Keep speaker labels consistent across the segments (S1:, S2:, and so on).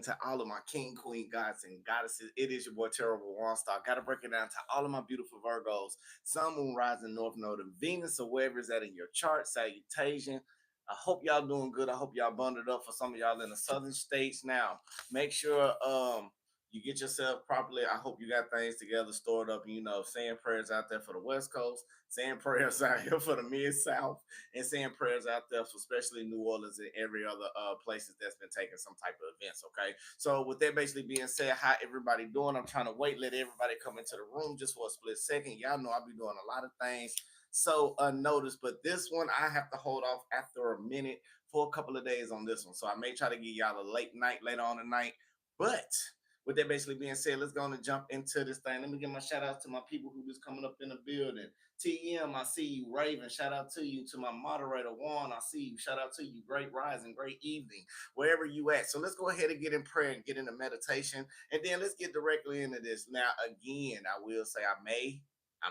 S1: to all of my king, queen, gods, and goddesses. It is your boy Terrible Waunstar. Got to break it down to all of my beautiful Virgos, Sun, Moon, Rising, North Node, and Venus, or wherever is that in your chart. Salutation. I hope y'all doing good. I hope y'all bundled up for some of y'all in the southern states. Now, make sure you get yourself properly. I hope you got things together, stored up, and saying prayers out there for the West Coast, saying prayers out here for the Mid South, and saying prayers out there for especially New Orleans and every other places that's been taking some type of events. Okay, so with that basically being said, how everybody doing? I'm trying to let everybody come into the room just for a split second. Y'all know I'll be doing a lot of things so unnoticed, but this one I have to hold off after a minute for a couple of days on this one. So I may try to give y'all a late night later on tonight, but with that basically being said, let's go on and jump into this thing. Let me give my shout outs to my people who just coming up in the building. TM, I see you. Raven, shout out to you. To my moderator, Juan, I see you. Shout out to you. Great rising, great evening, wherever you at. So let's go ahead and get in prayer and get into meditation. And then let's get directly into this. Now, again, I will say I'm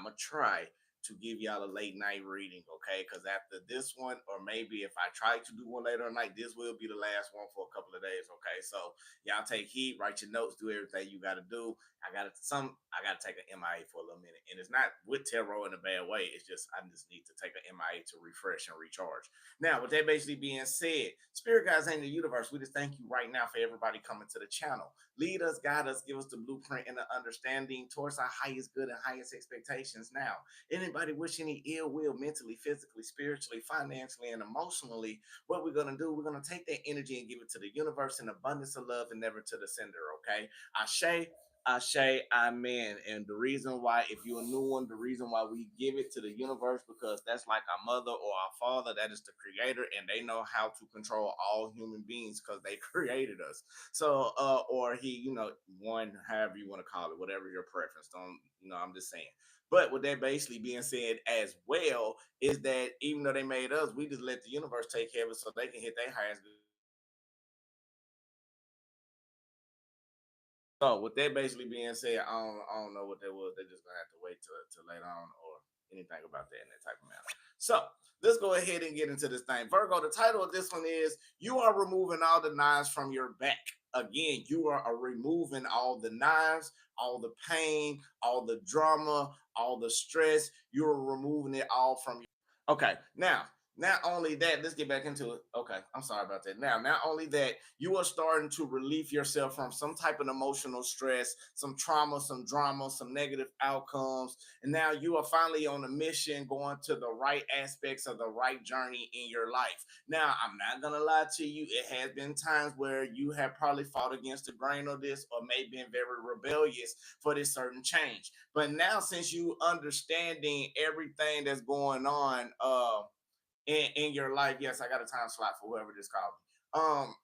S1: going to try to give y'all a late night reading, okay? Because after this one, or maybe if I try to do one later at night, this will be the last one for a couple of days, okay? So y'all take heed, write your notes, do everything you got to do. I got to take an MIA for a little minute, and it's not with tarot in a bad way. It's just I just need to take an MIA to refresh and recharge. Now, with that basically being said, spirit guides in the universe, we just thank you right now for everybody coming to the channel. Lead us, guide us, give us the blueprint and the understanding towards our highest good and highest expectations. Now, anybody wish any ill will mentally, physically, spiritually, financially, and emotionally, what we're going to do, we're going to take that energy and give it to the universe in abundance of love and never to the sender, okay? Ashe, Ashe, amen. And the reason why, if you're a new one, the reason why we give it to the universe, because that's like our mother or our father, that is the creator, and they know how to control all human beings because they created us. So, or he, one, however you want to call it, whatever your preference. Don't, I'm just saying. But with that basically being said as well, is that even though they made us, we just let the universe take care of it so they can hit their highest. So with that basically being said, I don't know what that was. They're just gonna have to wait till later on or anything about that in that type of manner. So let's go ahead and get into this thing. Virgo, the title of this one is You Are Removing All the Knives from Your Back. Again, you are removing all the knives, all the pain, all the drama, all the stress. You're removing it all from you. Okay, now not only that, let's get back into it. Okay, I'm sorry about that. Now, not only that, you are starting to relieve yourself from some type of emotional stress, some trauma, some drama, some negative outcomes. And now you are finally on a mission going to the right aspects of the right journey in your life. Now, I'm not going to lie to you. It has been times where you have probably fought against the grain of this or may have been very rebellious for this certain change. But now, since you understanding everything that's going on, in your life. Yes, I got a time slot for whoever this called me.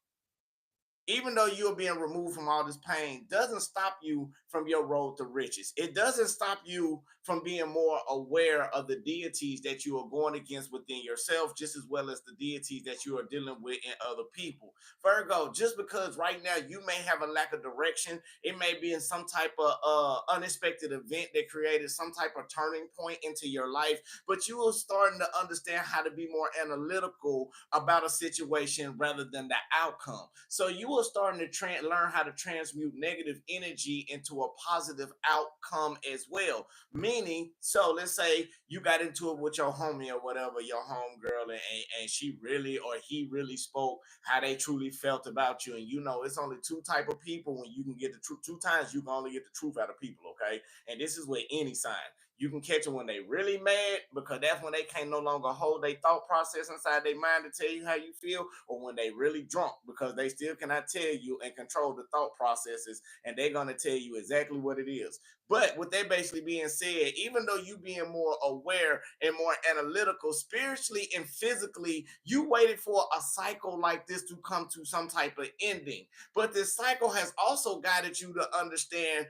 S1: Even though you're being removed from all this pain, doesn't stop you from your road to riches. It doesn't stop you from being more aware of the deities that you are going against within yourself, just as well as the deities that you are dealing with in other people. Virgo, just because right now you may have a lack of direction, it may be in some type of unexpected event that created some type of turning point into your life, but you are starting to understand how to be more analytical about a situation rather than the outcome. So you are starting to learn how to transmute negative energy into a positive outcome as well. Meaning, so let's say you got into it with your homie or whatever, your home girl, and she really or he really spoke how they truly felt about you. And it's only two type of people when you can get the truth. Two times you can only get the truth out of people, okay? And this is with any sign. You can catch them when they really mad, because that's when they can't no longer hold their thought process inside their mind to tell you how you feel, or when they really drunk, because they still cannot tell you and control the thought processes, and they're going to tell you exactly what it is. But with that basically being said, even though you being more aware and more analytical, spiritually and physically, you waited for a cycle like this to come to some type of ending. But this cycle has also guided you to understand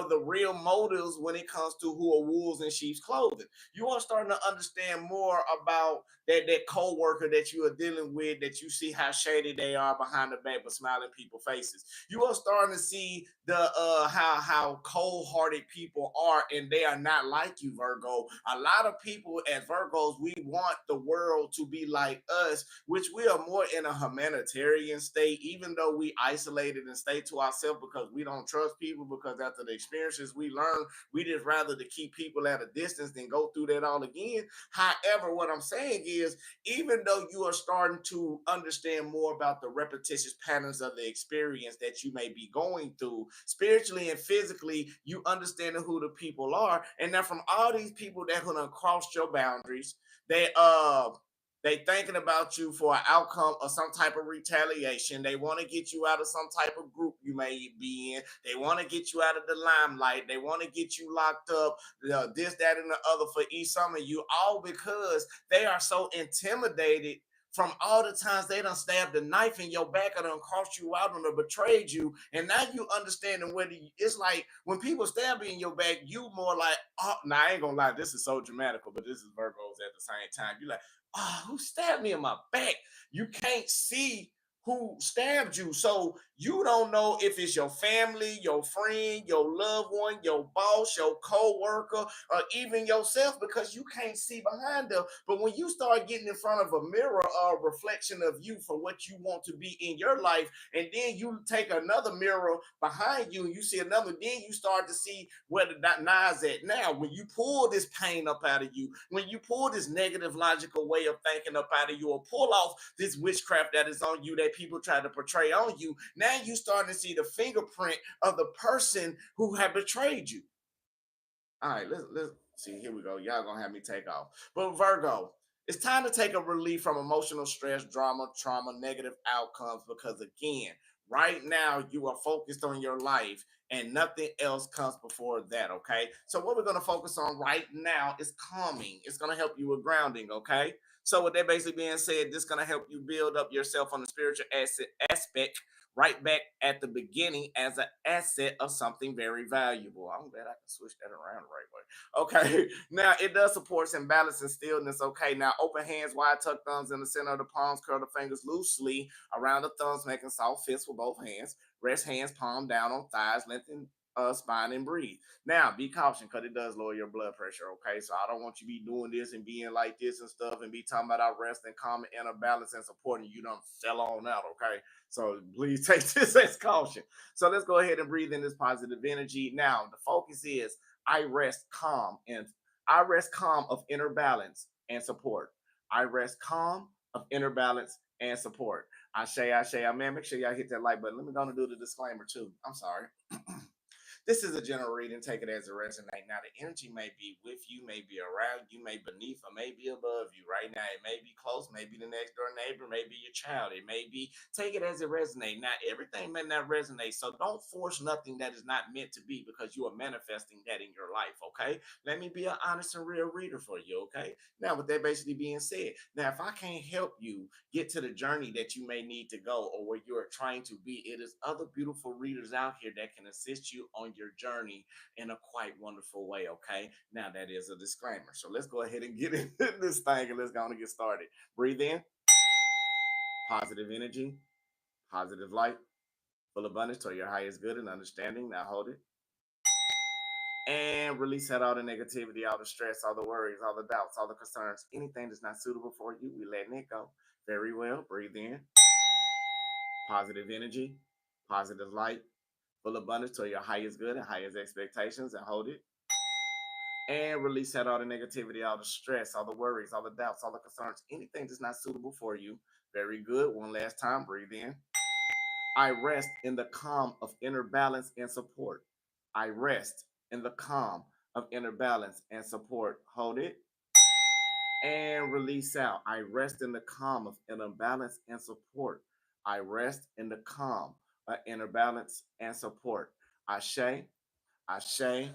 S1: the real motives when it comes to who are wolves in sheep's clothing. You are starting to understand more about that co-worker that you are dealing with, that you see how shady they are behind the back but smiling people faces. You are starting to see the how cold-hearted people are, and they are not like you, Virgo. A lot of people as Virgos, we want the world to be like us, which we are more in a humanitarian state, even though we isolated and stay to ourselves because we don't trust people, because after the experiences we learn, we just rather to keep people at a distance than go through that all again. However, what I'm saying is, even though you are starting to understand more about the repetitious patterns of the experience that you may be going through, spiritually and physically, you understand who the people are. And now from all these people that have crossed your boundaries, they thinking about you for an outcome or some type of retaliation. They want to get you out of some type of group you may be in. They want to get you out of the limelight. They want to get you locked up, this, that, and the other for some of you, all because they are so intimidated from all the times they done stabbed a knife in your back or done crossed you out and betrayed you. And now you understanding whether it's like when people stab you in your back, you more like, oh, now I ain't gonna lie, this is so dramatical, but this is Virgos at the same time. You like, oh, who stabbed me in my back? You can't see who stabbed you. So you don't know if it's your family, your friend, your loved one, your boss, your co-worker, or even yourself, because you can't see behind them. But when you start getting in front of a mirror or a reflection of you for what you want to be in your life, and then you take another mirror behind you and you see another, then you start to see where the knives at. Now, when you pull this pain up out of you, when you pull this negative logical way of thinking up out of you, or pull off this witchcraft that is on you that people try to portray on you, now you starting to see the fingerprint of the person who had betrayed you. All right, let's see. Here we go. Y'all gonna have me take off. But Virgo, it's time to take a relief from emotional stress, drama, trauma, negative outcomes, because again, right now you are focused on your life and nothing else comes before that. Okay. So what we're gonna focus on right now is calming. It's gonna help you with grounding. Okay. So with that basically being said, this is gonna help you build up yourself on the spiritual aspect right back at the beginning as an asset of something very valuable. I'm glad I can switch that around the right way. Okay. Now it does support some balance and stillness. Okay. Now open hands, wide tuck thumbs in the center of the palms, curl the fingers loosely around the thumbs, making soft fists with both hands. Rest hands palm down on thighs, lengthen spine and breathe. Now be cautious because it does lower your blood pressure. Okay. So I don't want you to be doing this and being like this and stuff and be talking about our rest and calm and inner balance and supporting you don't fell on out. Okay. So please take this as caution. So let's go ahead and breathe in this positive energy. Now the focus is I rest calm of inner balance and support. I rest calm of inner balance and support. I say, man, make sure y'all hit that like button. Let me go and do the disclaimer too. I'm sorry. This is a general reading. Take it as it resonates. Now, the energy may be with you, may be around you, may beneath, or may be above you right now. It may be close, maybe the next door neighbor, maybe your child. It may be, take it as it resonates. Now, everything may not resonate, so don't force nothing that is not meant to be, because you are manifesting that in your life, okay? Let me be an honest and real reader for you, okay? Now, with that basically being said, now, if I can't help you get to the journey that you may need to go or where you are trying to be, it is other beautiful readers out here that can assist you on your journey in a quite wonderful way. Okay. Now that is a disclaimer. So let's go ahead and get into this thing and let's go on and get started. Breathe in, positive energy, positive light, full abundance to your highest good and understanding. Now hold it. And release out all the negativity, all the stress, all the worries, all the doubts, all the concerns. Anything that's not suitable for you, we letting it go. Very well. Breathe in, positive energy, positive light, full abundance to your highest good and highest expectations, and hold it. And release out all the negativity, all the stress, all the worries, all the doubts, all the concerns, anything that's not suitable for you. Very good. One last time. Breathe in. I rest in the calm of inner balance and support. I rest in the calm of inner balance and support. Hold it. And release out. I rest in the calm of inner balance and support. I rest in the calm of inner balance and support. Ashe, Ashe,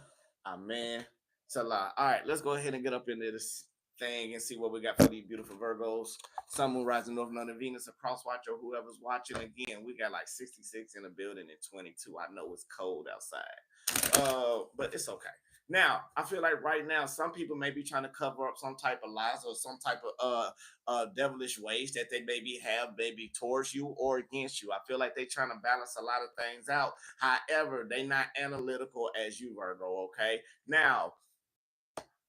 S1: Amen, Salah. All right, let's go ahead and get up into this thing and see what we got for these beautiful Virgos. Sun, Moon, Rising, North Node, and Venus, a cross watcher, whoever's watching. Again, we got like 66 in the building and 22. I know it's cold outside, but it's okay. Now, I feel like right now, some people may be trying to cover up some type of lies or some type of devilish ways that they maybe have maybe towards you or against you. I feel like they're trying to balance a lot of things out. However, they not analytical as you, Virgo. Okay. Now,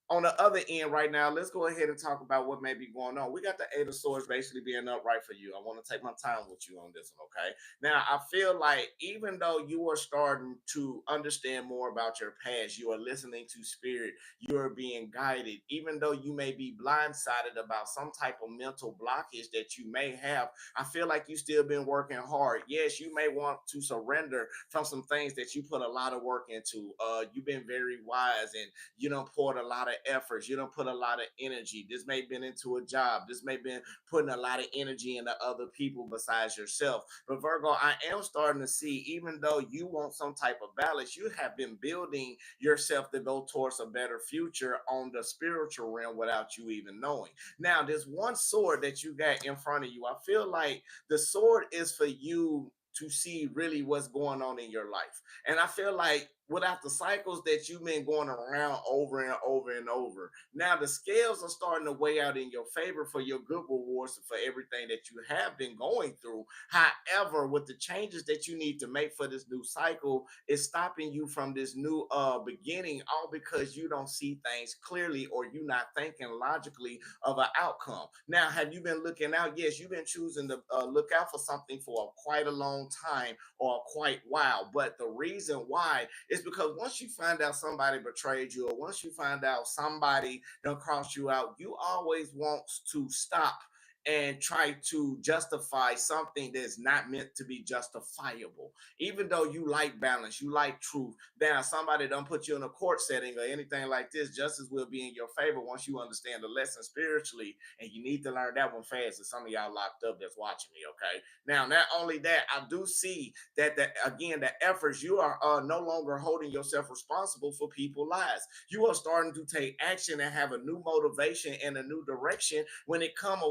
S1: on the other end right now, let's go ahead and talk about what may be going on. We got the Eight of Swords basically being upright for you. I want to take my time with you on this one, okay? Now, I feel like even though you are starting to understand more about your past, you are listening to spirit, you are being guided, even though you may be blindsided about some type of mental blockage that you may have, I feel like you still been working hard. Yes, you may want to surrender from some things that you put a lot of work into. You've been very wise and you don't poured a lot of efforts. You don't put a lot of energy. This may have been into a job. This may have been putting a lot of energy into other people besides yourself. But Virgo, I am starting to see, even though you want some type of balance, you have been building yourself to go towards a better future on the spiritual realm without you even knowing. Now, there's one sword that you got in front of you. I feel like the sword is for you to see really what's going on in your life. And I feel like without the cycles that you've been going around over and over and over, now the scales are starting to weigh out in your favor for your good rewards for everything that you have been going through. However, with the changes that you need to make for this new cycle, it's stopping you from this new beginning, all because you don't see things clearly or you're not thinking logically of an outcome. Now, have you been looking out? Yes, you've been choosing to look out for something for quite a long time or quite while. But the reason why is because once you find out somebody betrayed you, or once you find out somebody done crossed you out, you always want to stop and try to justify something that's not meant to be justifiable. Even though you like balance, you like truth. Now, somebody don't put you in a court setting or anything like this, justice will be in your favor once you understand the lesson spiritually. And you need to learn that one fast. And some of y'all locked up that's watching me, okay? Now, not only that, I do see that again, the efforts, you are no longer holding yourself responsible for people's lives. You are starting to take action and have a new motivation and a new direction when it come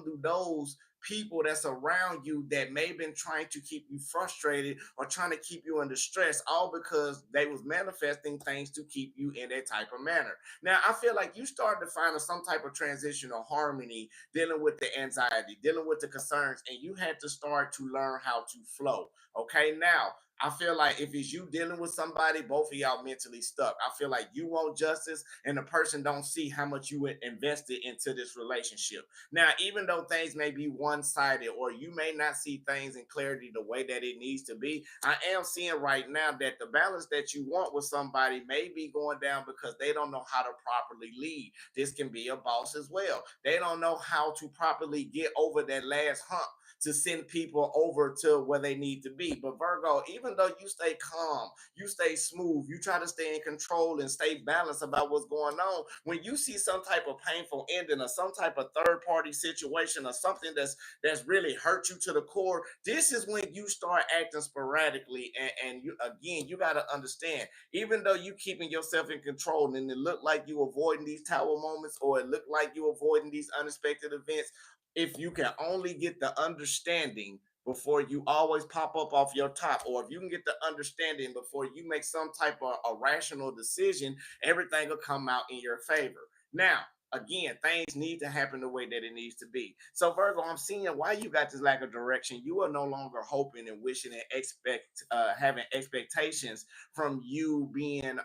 S1: to those people that's around you that may have been trying to keep you frustrated or trying to keep you under stress, all because they was manifesting things to keep you in that type of manner. Now, I feel like you started to find some type of transitional harmony dealing with the anxiety, dealing with the concerns, and you had to start to learn how to flow. Okay, now I feel like if it's you dealing with somebody, both of y'all mentally stuck. I feel like you want justice and the person don't see how much you invested into this relationship. Now, even though things may be one-sided or you may not see things in clarity the way that it needs to be, I am seeing right now that the balance that you want with somebody may be going down because they don't know how to properly lead. This can be a boss as well. They don't know how to properly get over that last hump to send people over to where they need to be. But Virgo, even though you stay calm, you stay smooth, you try to stay in control and stay balanced about what's going on, when you see some type of painful ending or some type of third party situation or something that's really hurt you to the core, this is when you start acting sporadically. And you again, you got to understand, even though you keeping yourself in control and it look like you avoiding these tower moments or it look like you avoiding these unexpected events, if you can only get the understanding before you always pop up off your top, or if you can get the understanding before you make some type of a rational decision, everything will come out in your favor. Now, again, things need to happen the way that it needs to be. So, Virgo, I'm seeing why you got this lack of direction. You are no longer hoping and wishing and having expectations from you being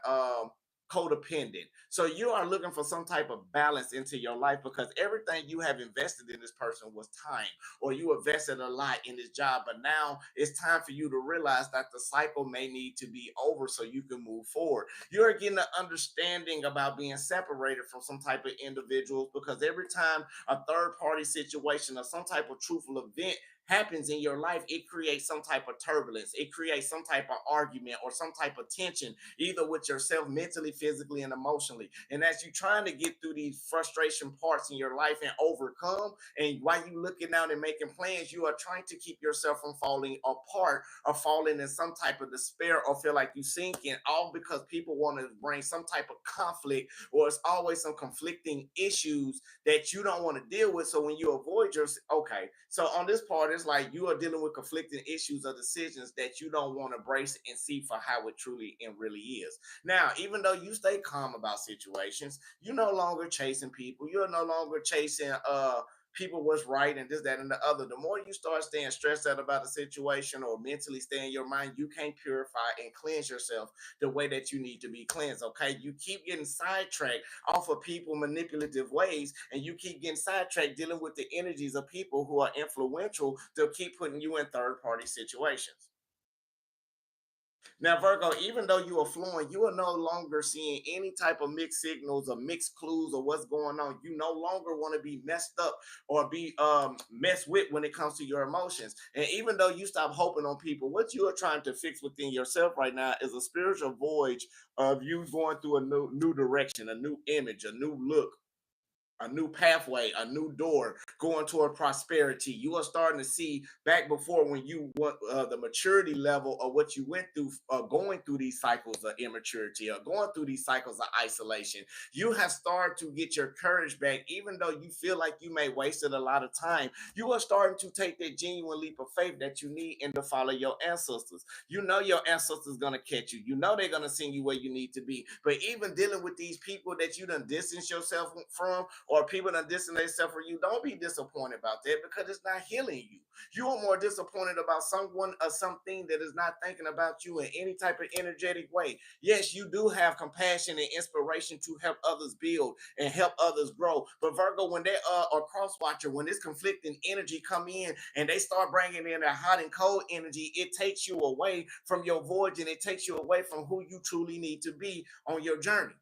S1: codependent. So you are looking for some type of balance into your life because everything you have invested in this person was time, or you invested a lot in this job, but now it's time for you to realize that the cycle may need to be over so you can move forward. You're getting an understanding about being separated from some type of individuals because every time a third party situation or some type of truthful event happens in your life, it creates some type of turbulence. It creates some type of argument or some type of tension, either with yourself mentally, physically, and emotionally. And as you're trying to get through these frustration parts in your life and overcome, and while you looking out and making plans, you are trying to keep yourself from falling apart or falling in some type of despair or feel like you sinking, all because people want to bring some type of conflict, or it's always some conflicting issues that you don't want to deal with. So when you avoid your, okay, so on this part, it's like you are dealing with conflicting issues or decisions that you don't want to brace and see for how it truly and really is. Now, even though you stay calm about situations, you're no longer chasing people. You're no longer chasing people what's right and this, that, and the other. The more you start staying stressed out about a situation or mentally stay in your mind, you can't purify and cleanse yourself the way that you need to be cleansed. Okay. You keep getting sidetracked off of people manipulative ways, and you keep getting sidetracked dealing with the energies of people who are influential to keep putting you in third party situations. Now, Virgo, even though you are flowing, you are no longer seeing any type of mixed signals or mixed clues or what's going on. You no longer want to be messed up or be messed with when it comes to your emotions. And even though you stop hoping on people, what you are trying to fix within yourself right now is a spiritual void of you going through a new direction, a new image, a new look, a new pathway, a new door going toward prosperity. You are starting to see back before when you want the maturity level of what you went through, going through these cycles of immaturity or going through these cycles of isolation. You have started to get your courage back, even though you feel like you may wasted a lot of time. You are starting to take that genuine leap of faith that you need and to follow your ancestors. You know your ancestors gonna catch you. You know they're gonna send you where you need to be. But even dealing with these people that you done distance yourself from, or people that distance themselves from you, don't be disappointed about that because it's not healing you. You are more disappointed about someone or something that is not thinking about you in any type of energetic way. Yes, you do have compassion and inspiration to help others build and help others grow. But Virgo, when they are cross watcher, when this conflicting energy come in and they start bringing in that hot and cold energy, it takes you away from your voyage and it takes you away from who you truly need to be on your journey.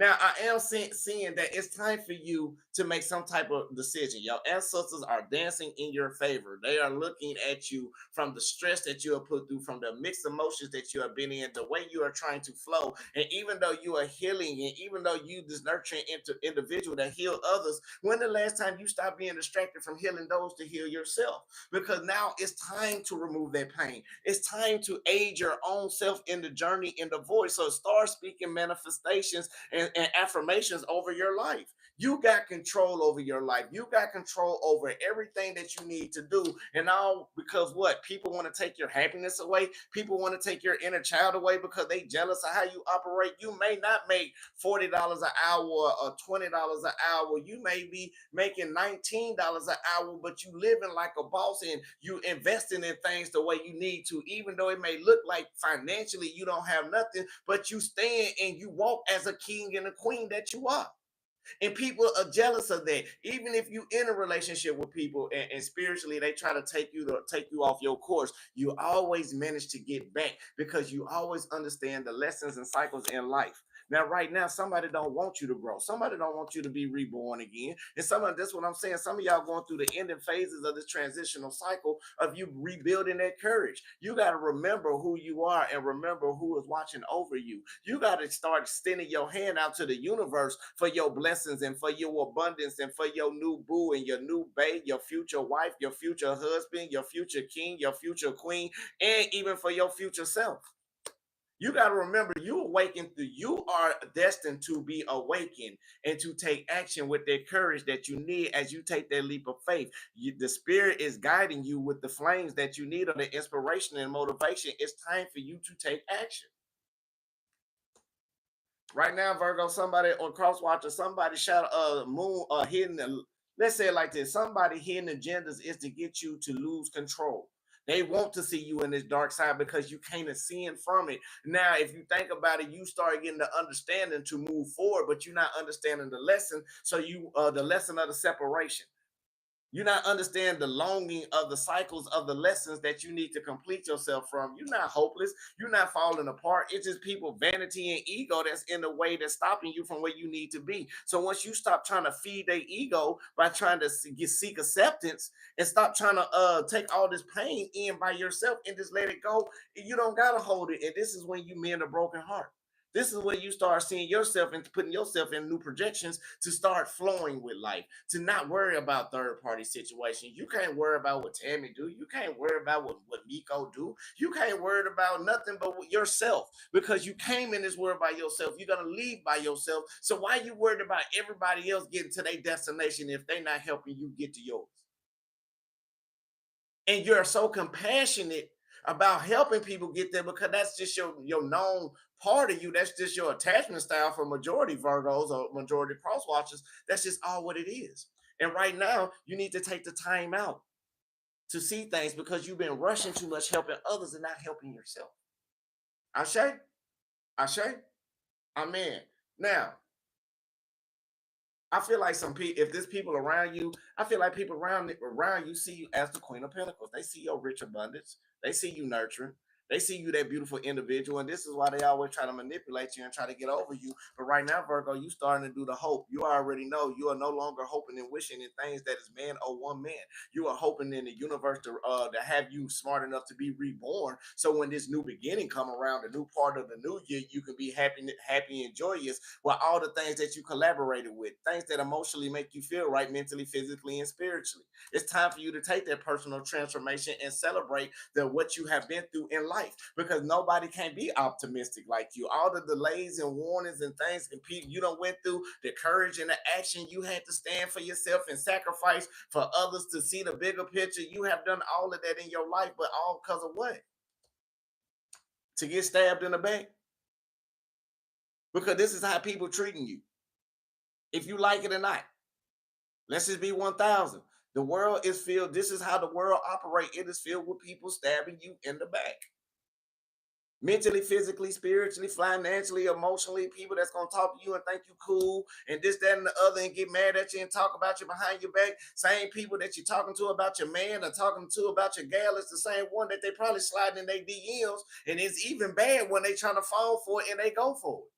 S1: Now, I am seeing that it's time for you to make some type of decision. Your ancestors are dancing in your favor. They are looking at you from the stress that you have put through, from the mixed emotions that you have been in, the way you are trying to flow. And even though you are healing, and even though you this nurturing individual that heal others, when the last time you stopped being distracted from healing those to heal yourself? Because now it's time to remove that pain. It's time to aid your own self in the journey, in the voice. So start speaking manifestations and affirmations over your life. You got control over your life. You got control over everything that you need to do. And all because what? People want to take your happiness away. People want to take your inner child away because they jealous of how you operate. You may not make $40 an hour or $20 an hour. You may be making $19 an hour, but you living like a boss and you investing in things the way you need to, even though it may look like financially you don't have nothing, but you stand and you walk as a king and a queen that you are. And people are jealous of that. Even if you in a relationship with people and spiritually they try to take you off your course, you always manage to get back because you always understand the lessons and cycles in life. Now, right now, somebody don't want you to grow. Somebody don't want you to be reborn again. And that's what I'm saying. Some of y'all going through the ending phases of this transitional cycle of you rebuilding that courage. You got to remember who you are and remember who is watching over you. You got to start extending your hand out to the universe for your blessings and for your abundance and for your new boo and your new babe, your future wife, your future husband, your future king, your future queen, and even for your future self. You got to remember, you are destined to be awakened and to take action with that courage that you need as you take that leap of faith. The spirit is guiding you with the flames that you need or the inspiration and motivation. It's time for you to take action. Right now, Virgo, somebody on Crosswatcher, somebody shout moon hidden. Let's say it like this: somebody hidden agendas is to get you to lose control. They want to see you in this dark side because you can't see in from it. Now, if you think about it, you start getting the understanding to move forward, but you're not understanding the lesson. So the lesson of the separation. You not understand the longing of the cycles of the lessons that you need to complete yourself from. You're not hopeless. You're not falling apart. It's just people, vanity and ego that's in the way that's stopping you from where you need to be. So once you stop trying to feed their ego by trying to seek acceptance and stop trying to take all this pain in by yourself and just let it go, you don't gotta hold it. And this is when you mend a broken heart. This is where you start seeing yourself and putting yourself in new projections to start flowing with life, to not worry about third party situations. You can't worry about what Tammy do. You can't worry about what Miko do. You can't worry about nothing but yourself because you came in this world by yourself. You're going to leave by yourself. So why you worried about everybody else getting to their destination if they're not helping you get to yours? And you're so compassionate about helping people get there because that's just your known part of you. That's just your attachment style for majority Virgos or majority cross watchers. That's just all what it is. And right now, you need to take the time out to see things because you've been rushing too much helping others and not helping yourself. Ashe? Ashe? Amen. Now, I feel like some people, if there's people around you, I feel like people around you see you as the Queen of Pentacles. They see your rich abundance. They see you nurturing. They see you that beautiful individual, and this is why they always try to manipulate you and try to get over you. But right now, Virgo, you starting to do the hope. You already know you are no longer hoping and wishing in things that is man or one man. You are hoping in the universe to have you smart enough to be reborn. So when this new beginning come around, the new part of the new year, you can be happy and joyous with all the things that you collaborated with, things that emotionally make you feel right, mentally, physically, and spiritually. It's time for you to take that personal transformation and celebrate what you have been through in life because nobody can be optimistic like you. All the delays and warnings and things and people you don't went through, the courage and the action you had to stand for yourself and sacrifice for others to see the bigger picture. You have done all of that in your life, but all because of what? To get stabbed in the back? Because this is how people treating you. If you like it or not. Let's just be 1,000. The world is filled. This is how the world operates. It is filled with people stabbing you in the back. Mentally, physically, spiritually, financially, emotionally, people that's gonna talk to you and think you cool and this, that, and the other, and get mad at you and talk about you behind your back. Same people that you're talking to about your man or talking to about your gal is the same one that they probably sliding in their DMs, and it's even bad when they trying to fall for it and they go for it.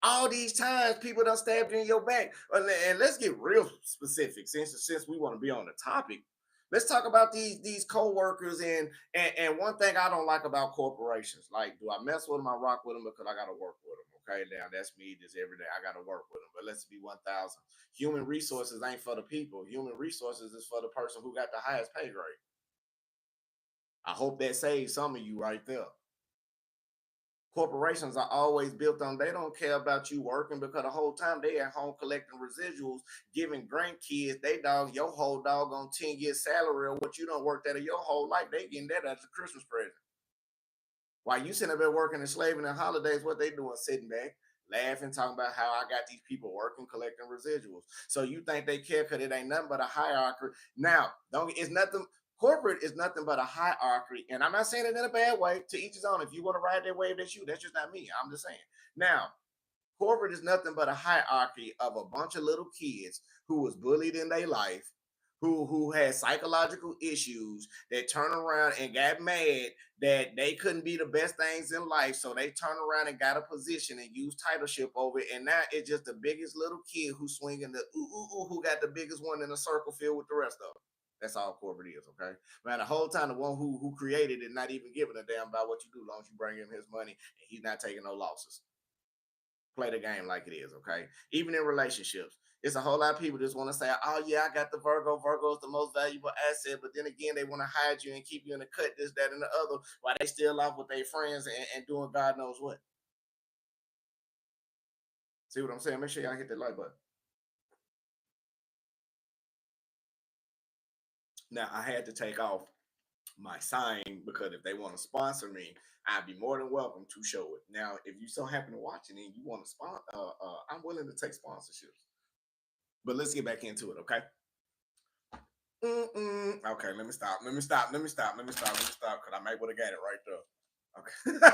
S1: All these times people done stabbed you in your back. And let's get real specific since we want to be on the topic. Let's talk about these co-workers and one thing I don't like about corporations. Like, do I mess with them? I rock with them because I gotta work with them. Okay, now that's me just every day. I gotta work with them. But let's be 1,000. Human resources ain't for the people. Human resources is for the person who got the highest pay grade. I hope that saves some of you right there. Corporations are always built on they don't care about you working because the whole time they at home collecting residuals, giving grandkids they dog your whole dog on 10-year salary or what you don't work that of your whole life. They getting that as a Christmas present. While you sitting up there working and slaving in holidays, what they doing? Sitting back, laughing, talking about how I got these people working, collecting residuals. So you think they care because it ain't nothing but a hierarchy. Now, don't it's nothing. Corporate is nothing but a hierarchy, and I'm not saying it in a bad way. To each his own. If you want to ride that wave, that's you. That's just not me. I'm just saying. Now, corporate is nothing but a hierarchy of a bunch of little kids who was bullied in their life, who had psychological issues that turn around and got mad that they couldn't be the best things in life, so they turn around and got a position and use titleship over it, and now it's just the biggest little kid who's swinging the who got the biggest one in a circle filled with the rest of them. That's all corporate is, okay? Man, the whole time the one who created it not even giving a damn about what you do, as long as you bring him his money and he's not taking no losses. Play the game like it is, okay? Even in relationships, it's a whole lot of people just want to say, "Oh yeah, I got the Virgo. Virgo is the most valuable asset," but then again, they want to hide you and keep you in the cut, this, that, and the other, while they still off with their friends and doing God knows what. See what I'm saying? Make sure y'all hit that like button. Now I had to take off my sign because if they want to sponsor me, I'd be more than welcome to show it. Now, if you so happen to watch it and you want to sponsor, I'm willing to take sponsorships. But let's get back into it, okay? Okay, let me stop. Let me stop. Let me stop. Let me stop. Let me stop because I might would have got it right there. Okay.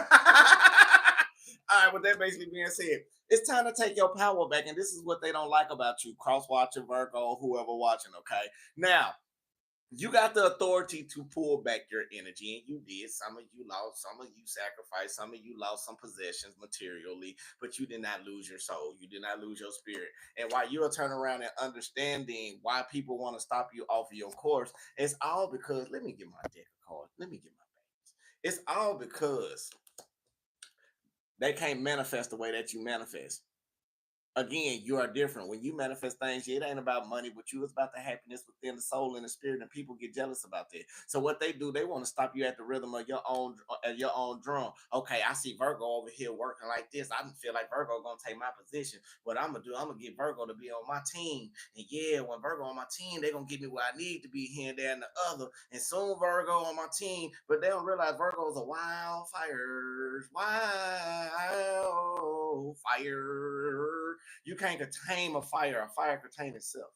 S1: All right, with that basically being said, it's time to take your power back. And this is what they don't like about you, cross watching, Virgo, whoever watching, okay? Now, you got the authority to pull back your energy, and you did. Some of you lost, some of you sacrificed, some of you lost some possessions materially, but you did not lose your soul. You did not lose your spirit. And while you are turning around and understanding why people want to stop you off of your course, it's all because, let me get my deck of cards. Let me get my bangs. It's all because they can't manifest the way that you manifest. Again, you are different. When you manifest things, it ain't about money, but you, it's about the happiness within the soul and the spirit, and people get jealous about that. So what they do, they want to stop you at the rhythm of your own drum. Okay, I see Virgo over here working like this. I feel like Virgo gonna take my position. What I'm gonna do, I'm gonna get Virgo to be on my team. And yeah, when Virgo on my team, they gonna give me what I need to be here and there and the other. And soon Virgo on my team, but they don't realize Virgo's a wildfire. Wildfire. You can't contain a fire. A fire contains itself.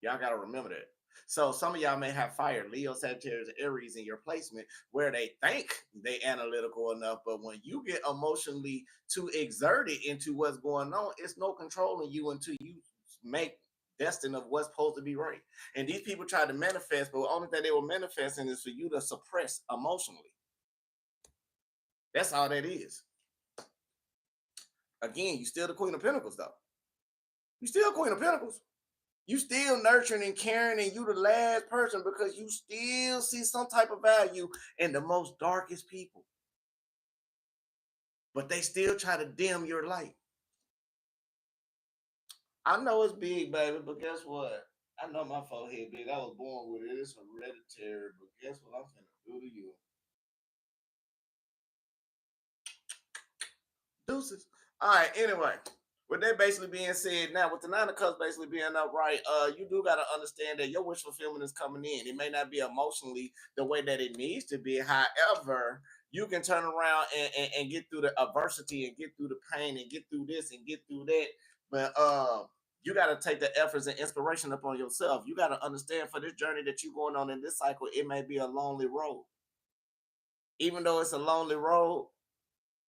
S1: Y'all got to remember that. So some of y'all may have fire, Leo, Sagittarius, Aries in your placement where they think they analytical enough, but when you get emotionally too exerted into what's going on, it's no controlling you until you make destined of what's supposed to be right. And these people try to manifest, but the only thing they were manifesting is for you to suppress emotionally. That's all that is. Again, you still the Queen of Pentacles, though. You still Queen of Pentacles. You still nurturing and caring, and you the last person because you still see some type of value in the most darkest people. But they still try to dim your light. I know it's big, baby, but guess what? I know my forehead big. I was born with it. It's hereditary, but guess what I'm finna do to you? Deuces. All right, anyway. With that basically being said, now with the Nine of Cups basically being upright, you do got to understand that your wish fulfillment is coming in. It may not be emotionally the way that it needs to be. However, you can turn around and get through the adversity and get through the pain and get through this and get through that. But you got to take the efforts and inspiration upon yourself. You got to understand for this journey that you're going on in this cycle, it may be a lonely road. Even though it's a lonely road,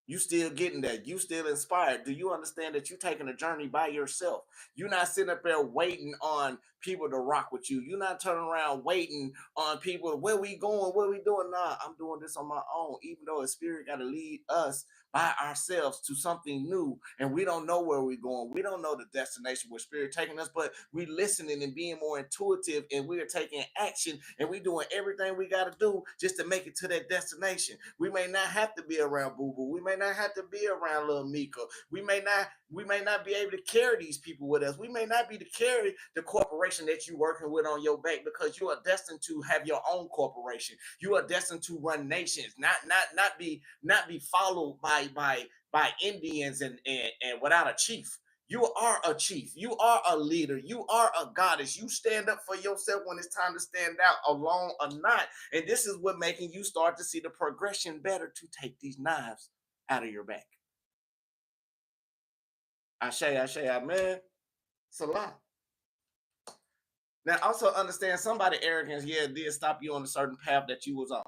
S1: you still getting there. You still inspired. Do you understand that you're taking a journey by yourself? You're not sitting up there waiting on people to rock with you. You're not turning around waiting on people. Where we going? What we doing? Nah, I'm doing this on my own. Even though a spirit got to lead us by ourselves to something new, and we don't know where we're going. We don't know the destination where spirit taking us, but we listening and being more intuitive, and we are taking action, and we doing everything we got to do just to make it to that destination. We may not have to be around Boo Boo. We may not have to be around Little Mika. We may not be able to carry these people with us. We may not be to carry the corporation that you working with on your back, because you are destined to have your own corporation. You are destined to run nations, not be followed by Indians and without a chief. You are a chief. You are a leader. You are a goddess. You stand up for yourself when it's time to stand out, alone or not. And this is what making you start to see the progression better to take these knives out of your back. Ashe, amen. It's a lot. Now, also understand somebody arrogance, yeah, did stop you on a certain path that you was on.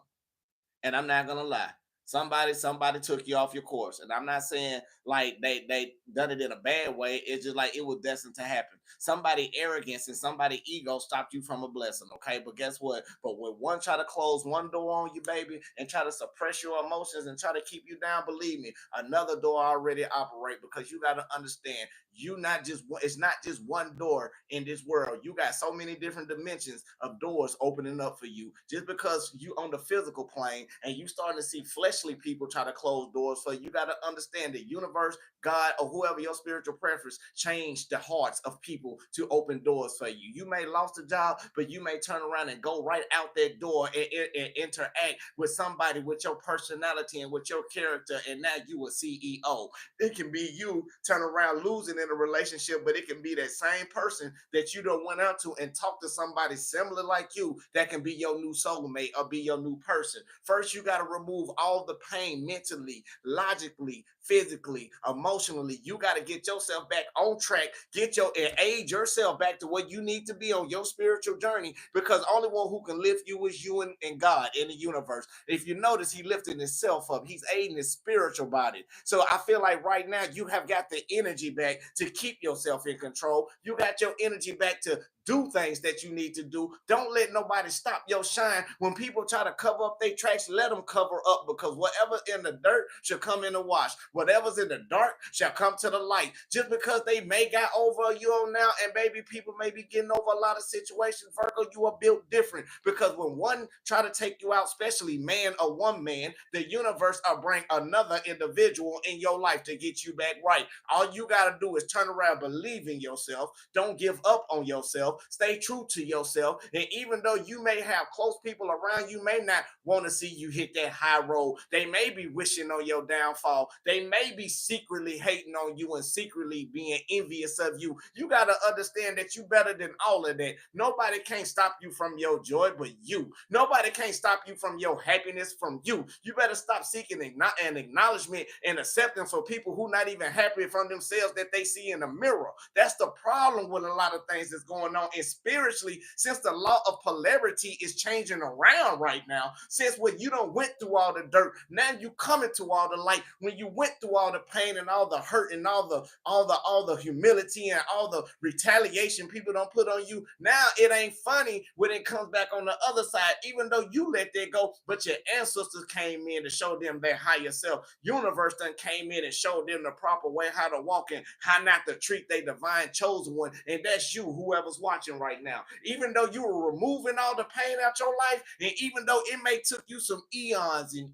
S1: And I'm not gonna lie. Somebody took you off your course. And I'm not saying like they done it in a bad way. It's just like it was destined to happen. Somebody arrogance and somebody ego stopped you from a blessing. Okay. But guess what? But when one try to close one door on you, baby, and try to suppress your emotions and try to keep you down, believe me, another door already operate, because you got to understand it's not just one door in this world. You got so many different dimensions of doors opening up for you. Just because you on the physical plane and you starting to see fleshly people try to close doors for you, you got to understand the universe, God, or whoever your spiritual preference change the hearts of people to open doors for you. You may lost a job, but you may turn around and go right out that door and interact with somebody with your personality and with your character, and now you a CEO. It can be you turn around losing in a relationship, but it can be that same person that you don't went out to and talk to somebody similar like you that can be your new soulmate or be your new person. First, you got to remove all the pain mentally, logically, physically, emotionally. You got to get yourself back on track, get your and age yourself back to what you need to be on your spiritual journey, because only one who can lift you is you and God in the universe. If you notice, he lifting himself up. He's aiding his spiritual body. So I feel like right now you have got the energy back to keep yourself in control. You got your energy back to do things that you need to do. Don't let nobody stop your shine. When people try to cover up their tracks, let them cover up, because whatever in the dirt shall come in the wash. Whatever's in the dark shall come to the light. Just because they may got over you on now, and maybe people may be getting over a lot of situations, Virgo, you are built different, because when one try to take you out, especially man or one man, the universe will bring another individual in your life to get you back right. All you got to do is turn around, believe in yourself. Don't give up on yourself. Stay true to yourself. And even though you may have close people around you, may not want to see you hit that high road. They may be wishing on your downfall. They may be secretly hating on you and secretly being envious of you. You got to understand that you better than all of that. Nobody can't stop you from your joy but you. Nobody can't stop you from your happiness from you. You better stop seeking an acknowledgement and acceptance for people who not even happy from themselves that they see in the mirror. That's the problem with a lot of things that's going on. And spiritually, since the law of polarity is changing around right now, since when you don't went through all the dirt, now you coming to all the light. When you went through all the pain and all the hurt and all the humility and all the retaliation people don't put on you, now it ain't funny when it comes back on the other side. Even though you let that go, but your ancestors came in to show them their higher self. Universe done came in and showed them the proper way how to walk and how not to treat their divine chosen one. And that's you, whoever's watching right now. Even though you were removing all the pain out your life, and even though it may took you some eons and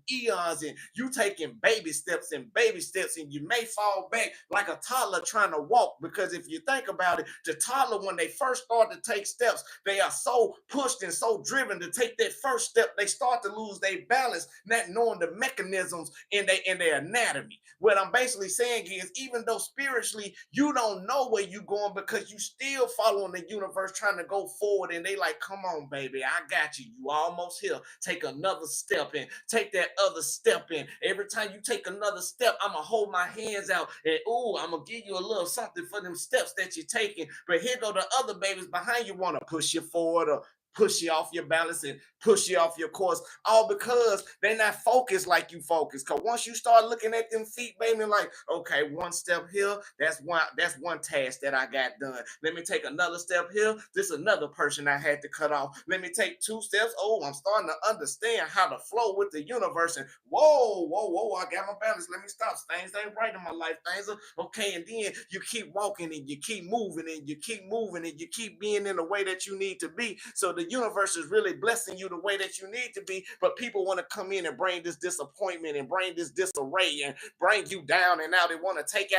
S1: you taking baby steps, and you may fall back like a toddler trying to walk, because if you think about it, the toddler, when they first start to take steps, they are so pushed and so driven to take that first step, they start to lose their balance, not knowing the mechanisms in their anatomy. What I'm basically saying is, even though spiritually you don't know where you're going, because you still following the universe trying to go forward, and they like, come on, baby, I got you. You almost here. Take another step in. Take that other step in. Every time you take another step, I'm going to hold my hands out, and I'm going to give you a little something for them steps that you're taking. But here go the other babies behind you, want to push you forward or push you off your balance and push you off your course, all because they're not focused like you focus. Because once you start looking at them feet, baby, like, okay, one step here, that's one task that I got done. Let me take another step here. This is another person I had to cut off. Let me take 2 steps. I'm starting to understand how to flow with the universe. And whoa, I got my balance. Let me stop. Things ain't right in my life. Things are okay. And then you keep walking and you keep moving and you keep moving and you keep being in the way that you need to be. So the universe is really blessing you the way that you need to be, but people want to come in and bring this disappointment and bring this disarray and bring you down, and now they want to take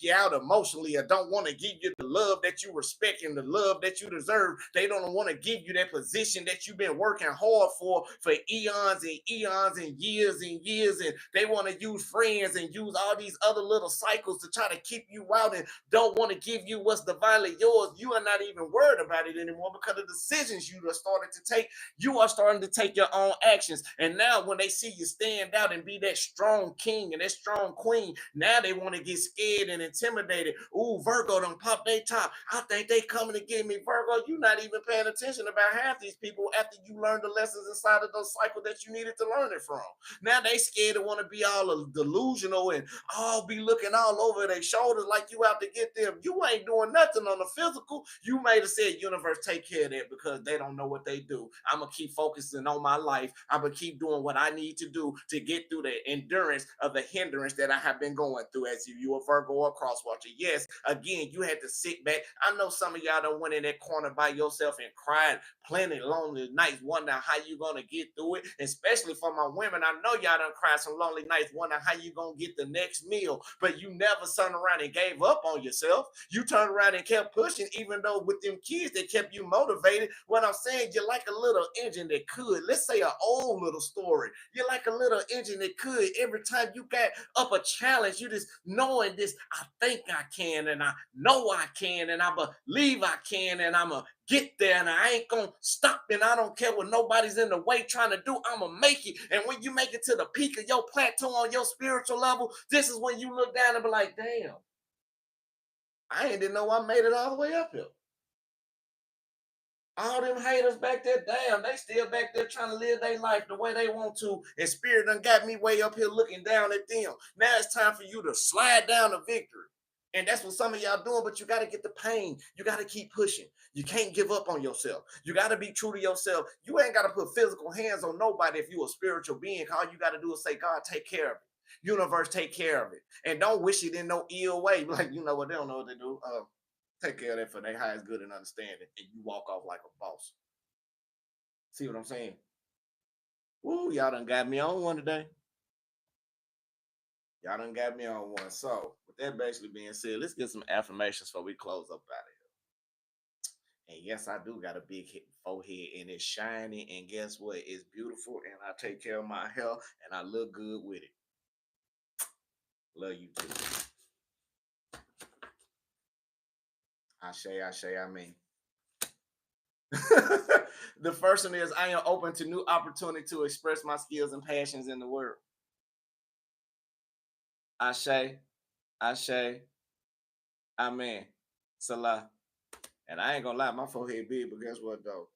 S1: you out emotionally, or don't want to give you the love that you respect and the love that you deserve. They don't want to give you that position that you've been working hard for eons and eons and years, and they want to use friends and use all these other little cycles to try to keep you out and don't want to give you what's divinely yours. You are not even worried about it anymore, because the decisions you are starting to take, you are starting to take your own actions. And now when they see you stand out and be that strong king and that strong queen, now they want to get scared and intimidated. Ooh, Virgo done pop their top. I think they coming to get me. Virgo, you not even paying attention about half these people after you learned the lessons inside of those cycles that you needed to learn it from. Now they scared to want to be all delusional and all be looking all over their shoulders like you out to get them. You ain't doing nothing on the physical. You may have said, universe, take care of that, because they don't know what they do. I'm going to keep focusing on my life. I'm going to keep doing what I need to do to get through the endurance of the hindrance that I have been going through. As if you a Virgo or cross watcher, yes, again, you had to sit back. I know some of y'all done went in that corner by yourself and cried plenty lonely nights, wondering how you going to get through it. Especially for my women, I know y'all done cried some lonely nights, wondering how you going to get the next meal. But you never turned around and gave up on yourself. You turned around and kept pushing, even though with them kids that kept you motivated. What I'm I'm saying? You're like a little engine that could, let's say an old little story. You're like a little engine that could, every time you got up a challenge, you just knowing this, I think I can, and I know I can, and I believe I can, and I'm going to get there, and I ain't going to stop, and I don't care what nobody's in the way trying to do, I'm going to make it. And when you make it to the peak of your plateau on your spiritual level, this is when you look down and be like, damn, I didn't know I made it all the way up here. All them haters back there, damn, they still back there trying to live their life the way they want to. And spirit done got me way up here looking down at them. Now it's time for you to slide down to victory. And that's what some of y'all doing, but you got to get the pain. You got to keep pushing. You can't give up on yourself. You got to be true to yourself. You ain't got to put physical hands on nobody if you a spiritual being. All you got to do is say, God, take care of it. Universe, take care of it. And don't wish it in no ill way. Like, you know what, they don't know what they do. Take care of that for their highest good and understanding, and you walk off like a boss. See what I'm saying? Woo, y'all done got me on one today. Y'all done got me on one. So, with that basically being said, let's get some affirmations before we close up out of here. And yes, I do got a big forehead, and it's shiny, and guess what? It's beautiful, and I take care of my health, and I look good with it. Love you too. I mean. The first one is, I am open to new opportunity to express my skills and passions in the world. Ashe, Amen. Salah. And I ain't gonna lie, my forehead big, but guess what though?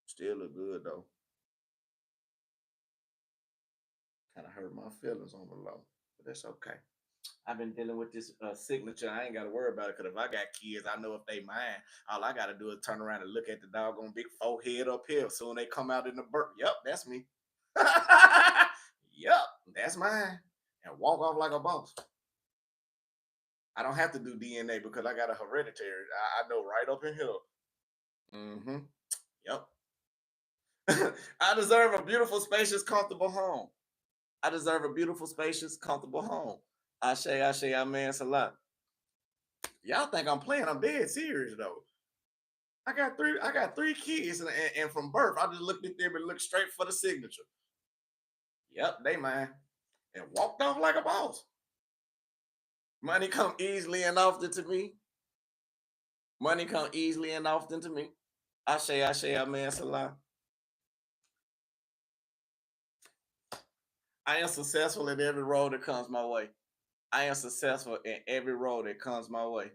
S1: Still look good though. Kind of hurt my feelings on the low, but that's okay. I've been dealing with this signature. I ain't got to worry about it, because if I got kids, I know if they mine. All I got to do is turn around and look at the doggone big forehead up here. So when they come out in the birth, yep, that's me. Yep, that's mine. And walk off like a boss. I don't have to do DNA because I got a hereditary. I know right up in here. Mm-hmm. Yep. I deserve a beautiful, spacious, comfortable home. I deserve a beautiful, spacious, comfortable home. Ashe, amen, salah. Y'all think I'm playing? I'm dead serious though. I got three kids, and from birth, I just looked at them and looked straight for the signature. Yep, they mine. And walked off like a boss. Money come easily and often to me. Money come easily and often to me. Ashe, amen, salah. I am successful in every road that comes my way. I am successful in every road that comes my way.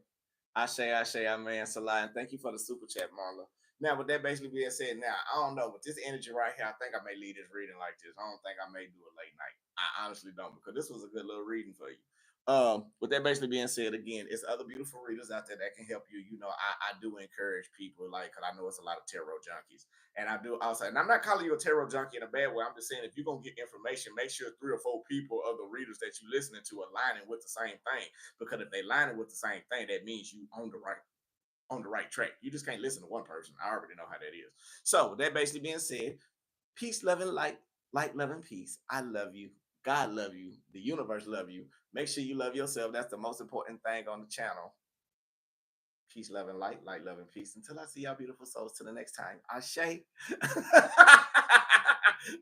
S1: Ashe, amen, salah. And thank you for the super chat, Marla. Now, with that basically being said, now, I don't know, with this energy right here, I think I may leave this reading like this. I don't think I may do it late night. I honestly don't, because this was a good little reading for you. With that basically being said, again, it's other beautiful readers out there that can help you. You know, I do encourage people, like, because I know it's a lot of tarot junkies. And I do also, and I'm not calling you a tarot junkie in a bad way. I'm just saying, if you're going to get information, make sure 3 or 4 people of the readers that you're listening to are lining with the same thing. Because if they lining with the same thing, that means you on the right track. You just can't listen to one person. I already know how that is. So with that basically being said, peace, love, and light, love, and peace. I love you. God love you. The universe love you. Make sure you love yourself. That's the most important thing on the channel. Peace, love, and light, love, and peace. Until I see y'all beautiful souls till the next time. Ashe.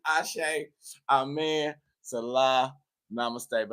S1: Ashe. Amen. Salah. Namaste.